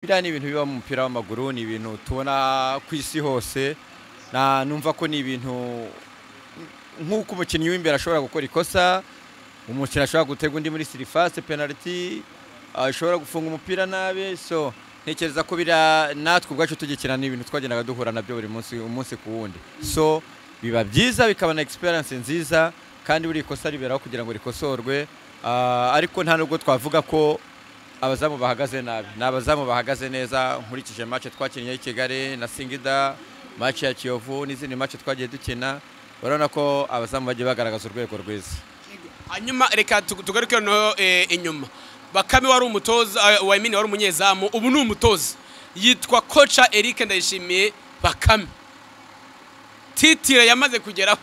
Biriya ni ibintu biba mu mupira w'amaguru, ni ibintu tubona ku isi hose, numva ko ni ibintu nk'uko umukinnyi w'imbere ashobora gukora ikosa, umukinnyi ashobora gutega undi muri surface penalty, ashobora gufunga umupira nabi, so ntekereza ko biriya natwe ubwacu tugikina ni ibintu twagendaga duhura nabyo buri munsi umunsi ku wundi, so biba byiza bikaba na experience nziza kandi buri ikosa riberaho kugira ngo rikosorwe, ariko nta nubwo twavuga ko abazamu bahagaze nabi, n'abazamu bahagaze neza. Nkurikije match twakinnye i Kigali na Singida, match ya Kiyovu n'izindi match twagiye dukina, urabona ko abazamu bagiye bagaragaza urwego rwiza. Hanyuma reka tugaruke no inyuma, Bakame wari umutoza, wari umunyezamu, ubu ni umutoza yitwa Coach Eric Ndayishimiye Bakame. Titire yamaze kugeraho,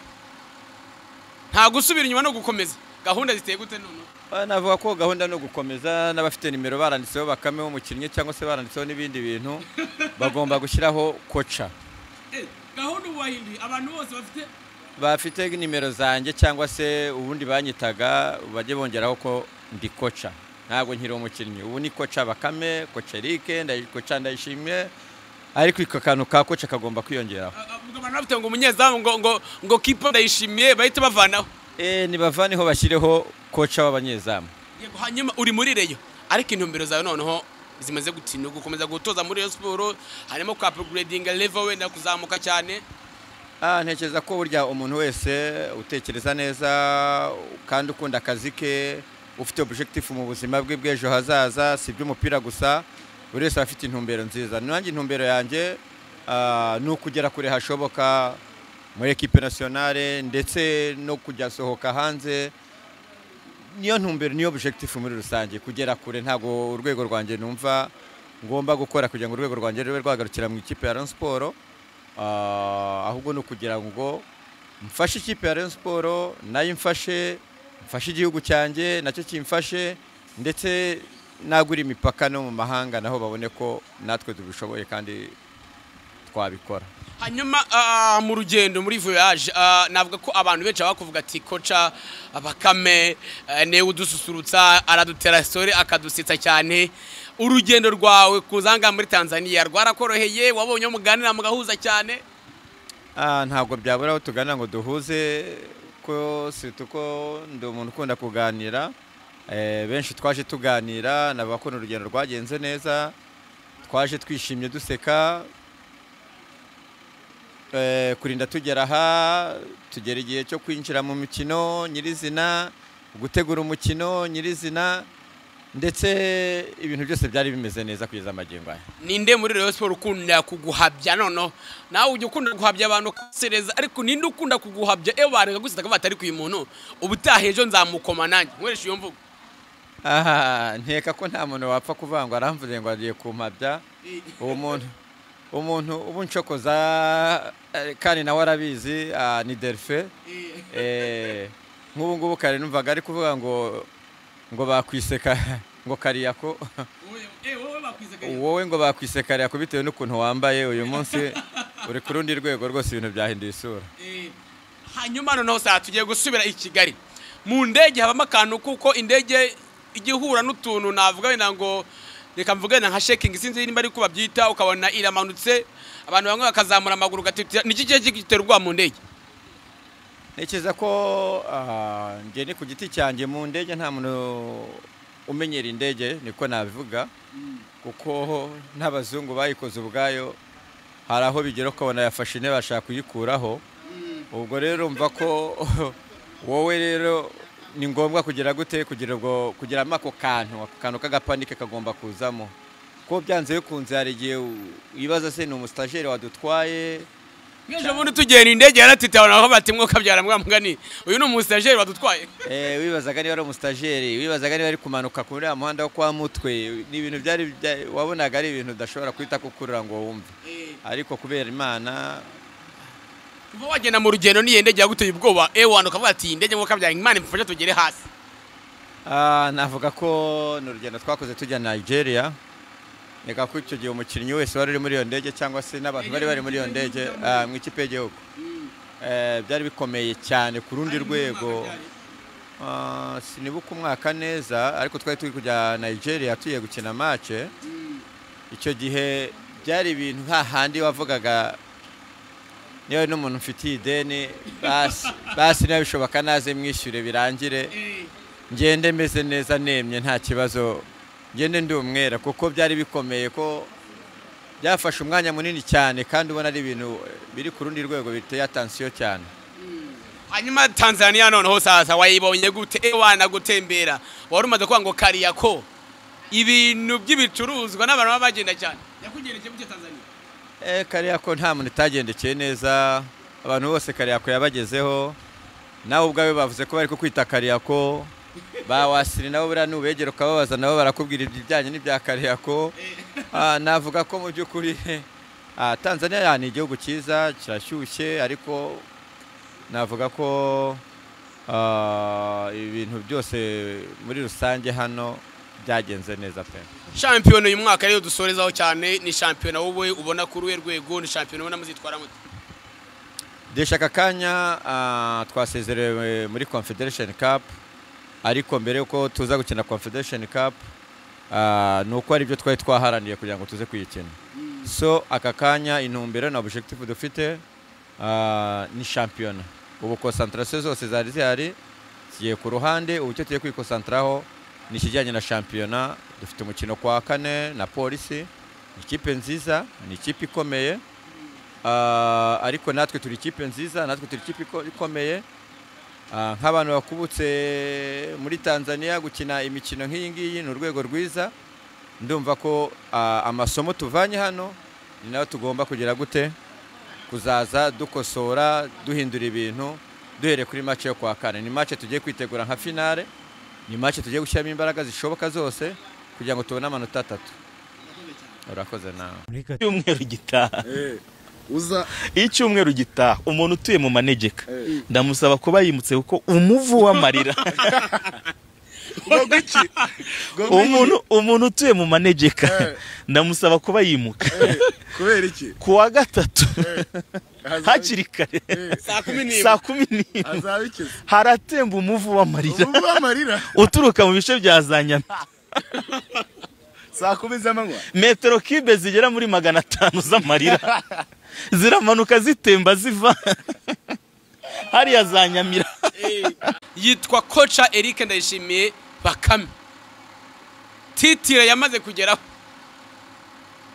nta gusubira inyuma no gukomeza. Gahunda ziteye gute none? Navuga ko gahunda no gukomeza, n'abafite nimero baranditseho Bakame w'umukinnyi cyangwa se baranditseho n'ibindi bintu bagomba gushyiraho koca. Gahunda ubahinduye abantu bose bafite nimero zanjye cyangwa se ubundi banyitaga bajye bongeraho ko ndi koca, ntabwo nkiri umukinnyi. Ubu ni koca Bakame, Coach Eric Ndayishimiye, ariko iko kantu ka koca kagomba kwiyongeraho. Abantu bafite ngo umunyezamu ngo kipa Ndayishimiye bahita bavanaho. Nibavaneho bashyireho koca w'abanyezamu. Yego, hanyuma uri muri Reyo, ariko intumbero zawe noneho zimaze gutinda gukomeza gutoza muri Rayon Sport, harimo kwa upgrading level wenda kuzamuka cyane. Ntekereza ko burya umuntu wese utekereza neza kandi ukunda akazi ke, ufite objectif mu buzima bwe bw'ejo hazaza, si by'umupira gusa, buri wese afite intumbero nziza. Nanjye intumbero yanjye ni ukugera kure hashoboka muri equipe nationale ndetse no kujya sohoka hanze. Niyo ntumbero, niyo objectif muri rusange, kugera kure. Ntago urwego rwanjye numva ngomba gukora kugira ngo urwego rwanjye rube rwagarukira mu ikipe ya Rayon Sport, ahubwo no kugira ngo mfashe ikipe ya Rayon Sport, nayo mfashe igihugu cyanjye nacyo kimfashe, ndetse nagura imipaka no mu mahanga naho babone ko natwe tubishoboye kandi twabikora. Hanyuma mu rugendo muri voyage, navuga ko abantu benshi bakuvuga ati Koca Bakame ne udususurutsa, aradutera story akadusetsa cyane. Urugendo rwawe kuzanga muri Tanzania rwarakoroheye? Wabonye muganira mugahuza cyane? Ntabwo byabura aho tuganira ngo duhuze, ko situko ndi umuntu ukunda kuganira. Benshi twaje tuganira, navuga ko urugendo rwagenze neza, twaje twishimye duseka, kurinda tugera aha, tugera igihe cyo kwinjira mu mikino nyirizina, gutegura umukino nyirizina, ndetse ibintu byose byari bimeze neza kugeza amagingo aya. Ninde muri Rayon Sport ukunda kuguhabya nono? Nawe ujye ukunda guhabya abantu kasereza, ariko ninde ukunda kuguhabya barega gusita batari ku umuntu ubutahe ejo nzamukoma nanjye nkoresha iyo mvugo? Nteka ko nta muntu wapfa kuvangwa aramvuze ngo agiye kumpabya. Umuntu ubu nshokoza kandi nawe arabizi, ni Delphin. Nk'ubu ngubu kare numvaga ari kuvuga ngo bakwiseka ngo Kariyako, wowe ngo bakwiseka Kariyako bitewe n'ukuntu wambaye uyu munsi uri ku rundi rwego rwose, ibintu byahinduye isura. Hanyuma noneho saa tugiye gusubira i Kigali. Mu ndege habamo akantu kuko indege igihura n'utuntu navuga wenda ngo reka mvuge nka shaking, sinzi nimba ari ko babyita, ukabona iramanutse abantu bamwe bakazamura amaguru gatitira. Niki cyo giterwa mu ndege? Ntekereza ko nge ni ku giti cyanjye mu ndege nta muntu umenyera indege, niko nabivuga, kuko n'abazungu bayikoze ubwayo hari aho bigera ukabona yafashe intebe bashaka kuyikuraho. Ubwo rero umva ko wowe rero ni ngombwa kugira gute kugira amako kantu k'agapanike kagomba kuzamo, ko byanze bikunze hari igihe wibaza se ni umustajeri wadutwaye. Ngeje muri tugenda indege yaratitawe naho bati mwo kabyara mwamugani uyu ni umustajeri wadutwaye. Wibazaga niba ari umustajeri, wibazaga niba ari kumanuka kuri ya muhanda wo kwa Mutwe, ni ibintu byari wabonaga ari ibintu udashobora kwita kukurura ngo wumve, ariko kubera Imana. Kuva wagenda mu rugendo ni indege yaguteye ubwoba, wano kavuga ati indege mwo kabyara Imana imfasha tugere hasi? Navuga ko ni urugendo twakoze tujya Nigeria. Neka ko icyo gihe umukinnyi wese wari uri muri iyo ndege cyangwa se n'abantu bari muri iyo ndege mu ikipe y'igihugu, byari bikomeye cyane ku rundi rwego. sinibuka umwaka neza ariko twari turi kujya Nigeria tugiye gukina match icyo gihe byari ibintu nka handi wavugaga niyo n'umuntu ufitiye ideni basi niba bishoboka naze mwishyure birangire ngende meze neza nemye nta kibazo ngende ndi umwera kuko byari bikomeye ko byafashe umwanya munini cyane kandi ubona ari ibintu biri ku rundi rwego biteye atansiyo cyane. Hanyuma Tanzania noneho sasa wayibonye gute wana gutembera wari umaze kuvuga ngo Kariako ibintu by'ibicuruzwa n'abantu baba bagenda cyane yakugendekeye mu Tanzania? Kariako nta muntu utagendekeye neza, abantu bose Kariako yabagezeho, nawe ubwawe bavuze ko bari ko kwita Kariako bawasiri nabo buriya nubegera ukababaza nabo barakubwira ibijyanye n'ibya Kariako. Navuga ko mu by'ukuri Tanzania ni igihugu cyiza kirashyushye, ariko navuga ko ibintu byose muri rusange hano byagenze neza pe. Shampiyona uyu mwaka rero dusorezaho cyane ni shampiyona wowe ubona kuri we rwego, ni shampiyona ubona muzitwara mute? Deshaka kanya twasezerewe muri Confederation Cup, ariko mbere yuko tuza gukina Confederation Cup nuko ari byo twari twaharaniye kugira ngo tuze kuyikina. So aka kanya intumbero na objective dufite ni shampiyona. Ubu concentration zose zari zihari zigiye ku ruhande, ubu cyo tugiye kwikosantraho ni kijyanye na shampiyona. Dufite umukino kwa kane na Polisi, ikipe nziza, ni ikipe ikomeye, ariko natwe turi ikipe nziza, natwe turi ikipe ikomeye. Nk'abantu bakubutse muri Tanzania gukina imikino nk'iyi ngiyi ni urwego rwiza. Ndumva ko amasomo tuvanye hano ni nayo tugomba kugira gute kuzaza dukosora duhindura ibintu duhere kuri match yo kwa kane. Ni match tugiye kwitegura nka finale, ni match tugiye gushyiramo imbaraga zishoboka zose kugira ngo tubone amanota 3. Urakoze nawe. Icyumweru gitaha icyumweru gitaha umuntu utuye mu manegeka ndamusaba kuba yimutse kuko umuvu w'amarira umuntu utuye mu manegeka ndamusaba kuba yimuka kubera iki kuwa gatatu hakiri kare saa 10 azabikiza haratemba umuvu w'amarira uturuka mu bice bya Zanyana saa 10 z'amanywa metero kibe zigera muri 500 z'amarira ziramanuka zitemba ziva hariya Zanyamira. Yitwa Kocha Eric Ndayishimiye Bakame, titire yamaze kugeraho,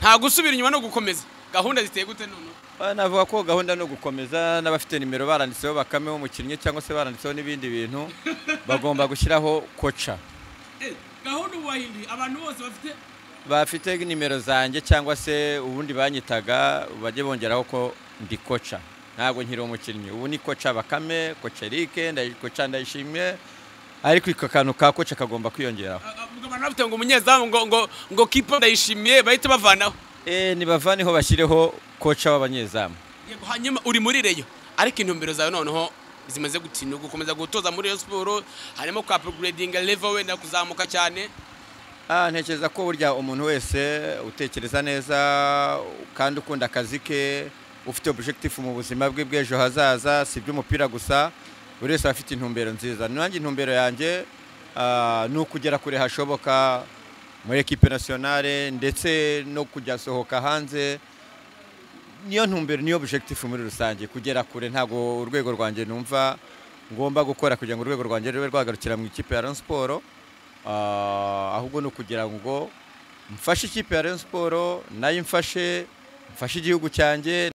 nta gusubira inyuma no gukomeza. Gahunda ziteye gute none? Navuga ko gahunda no gukomeza, n'abafite nimero baranditseho Bakame w'umukinnyi cyangwa se baranditseho n'ibindi bintu bagomba gushyiraho Kocha. Gahunda ubahinduye abantu bose bafite nimero zanjye cyangwa se ubundi banyitaga bajye bongeraho ko ndi Kocha, ntabwo nkiri umukinnyi. Ubu ni Kocha Bakame, Kocha Eric Kocha Ndayishimiye, ariko iko kantu ka Kocha kagomba kwiyongeraho. Abantu bafite ngo umunyezamu ngo kipa Ndayishimiye bahita bavanaho. Nibavaneho bashyireho Kocha w'abanyezamu. Yego, hanyuma uri muri Reyo, ariko intumbero zawe noneho zimaze gutinda gukomeza gutoza muri Rayon Sport, harimo kwa upgrading level wenda kuzamuka cyane. Ntekereza ko burya umuntu wese utekereza neza kandi ukunda akazi ke, ufite objective mu buzima bwe bw'ejo hazaza, si by'umupira gusa, buri wese afite intumbero nziza. Nanjye intumbero yanjye ni ukugera kure hashoboka muri equipe nationale ndetse no kujya sohoka hanze. Niyo ntumbero, niyo objective muri rusange, kugera kure. Ntago urwego rwanjye numva ngomba gukora kugira ngo urwego rwanjye rube rwagarukira mu ikipe ya Rayon Sport, ahubwo no kugira ngo mfashe ikipe ya Rayon Sport nayo mfashe igihugu cyanjye.